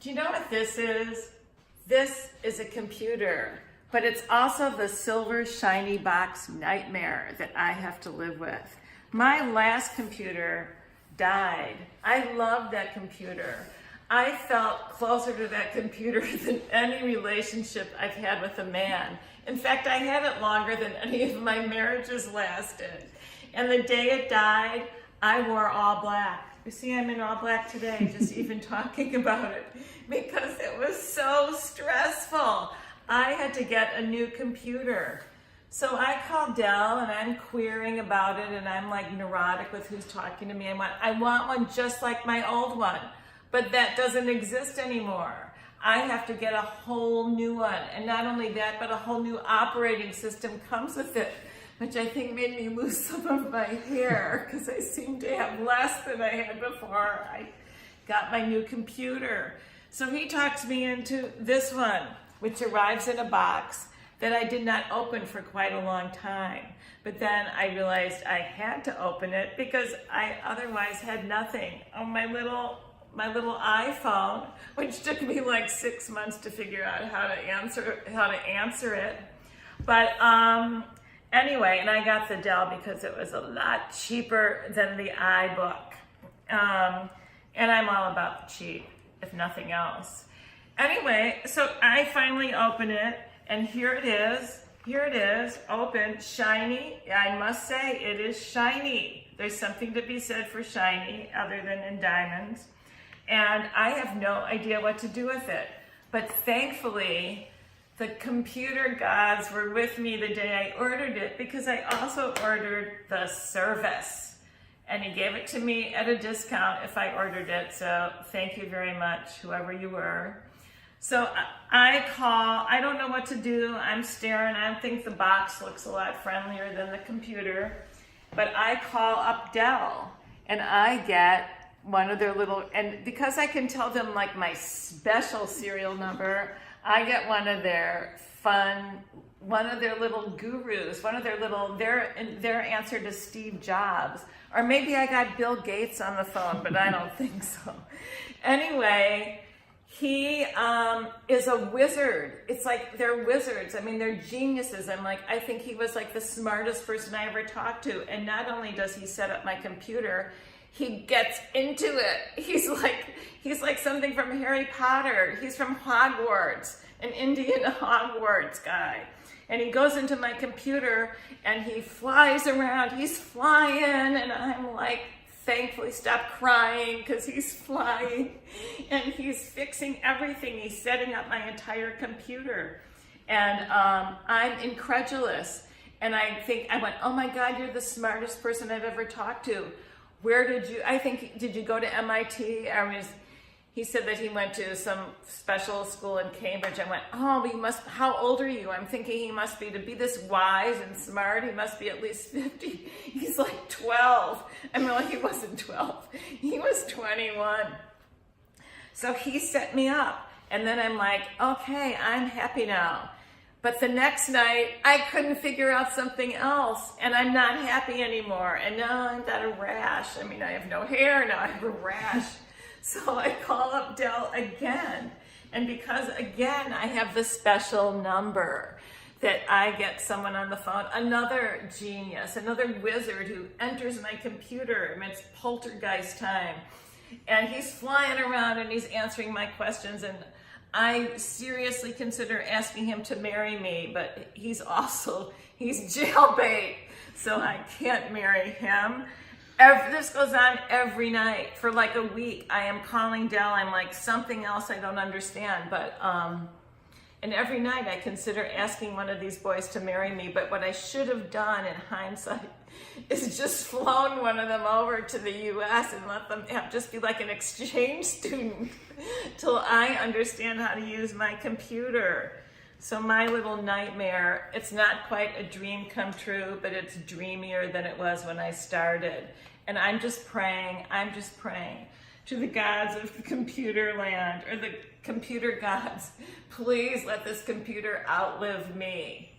Do you know what this is? This is a computer, but it's also the silver shiny box nightmare that I have to live with. My last computer died. I loved that computer. I felt closer to that computer than any relationship I've had with a man. In fact, I had it longer than any of my marriages lasted. And the day it died, I wore all black. You see, I'm in all black today, just even talking about it, because it was so stressful. I had to get a new computer. So I called Dell and I'm querying about it, and I'm like neurotic with who's talking to me. I want one just like my old one, but that doesn't exist anymore. I have to get a whole new one. And not only that, but a whole new operating system comes with it, which I think made me lose some of my hair because I seem to have less than I had before I got my new computer. So he talks me into this one, which arrives in a box that I did not open for quite a long time. But then I realized I had to open it because I otherwise had nothing. Oh, my little iPhone, which took me like 6 months to figure out how to answer it. But anyway, and I got the Dell because it was a lot cheaper than the iBook. And I'm all about the cheap, if nothing else. Anyway, so I finally open it, and here it is, open, shiny. I must say, it is shiny. There's something to be said for shiny, other than in diamonds. And I have no idea what to do with it. But thankfully, the computer gods were with me the day I ordered it, because I also ordered the service. And he gave it to me at a discount if I ordered it. So thank you very much, whoever you were. So I call, I don't know what to do. I'm staring, I think the box looks a lot friendlier than the computer. But I call up Dell and I get one of their little, and because I can tell them like my special serial number, I get one of their little gurus, their answer to Steve Jobs. Or maybe I got Bill Gates on the phone, but I don't think so. Anyway, he is a wizard. It's like they're wizards. I mean, they're geniuses. I think he was like the smartest person I ever talked to. And not only does he set up my computer, he gets into it. He's like something from Harry Potter. He's from Hogwarts, an Indian Hogwarts guy. And he goes into my computer and he flies around. He's flying, and I'm like, thankfully stop crying because he's flying. And he's fixing everything. He's setting up my entire computer. And I'm incredulous. And I went, oh my God, you're the smartest person I've ever talked to. Did you go to MIT? He said that he went to some special school in Cambridge. I went, oh, how old are you? I'm thinking he must be, to be this wise and smart, he must be at least 50. He's like 12. He wasn't 12. He was 21. So he set me up. And then I'm like, okay, I'm happy now. But the next night, I couldn't figure out something else, and I'm not happy anymore. And now I've got a rash. I have no hair, now I have a rash. So I call up Dell again. And because, again, I have the special number that I get someone on the phone, another genius, another wizard who enters my computer. It's poltergeist time. And he's flying around and he's answering my questions, and I seriously consider asking him to marry me, but he's jailbait, so I can't marry him. This goes on every night for like a week. I am calling Dell. I'm like, something else I don't understand, but and every night I consider asking one of these boys to marry me. But what I should have done in hindsight is just flown one of them over to the U.S. and let them just be like an exchange student till I understand how to use my computer. So my little nightmare, it's not quite a dream come true, but it's dreamier than it was when I started. And I'm just praying to the gods of computer land, or the computer gods, please let this computer outlive me.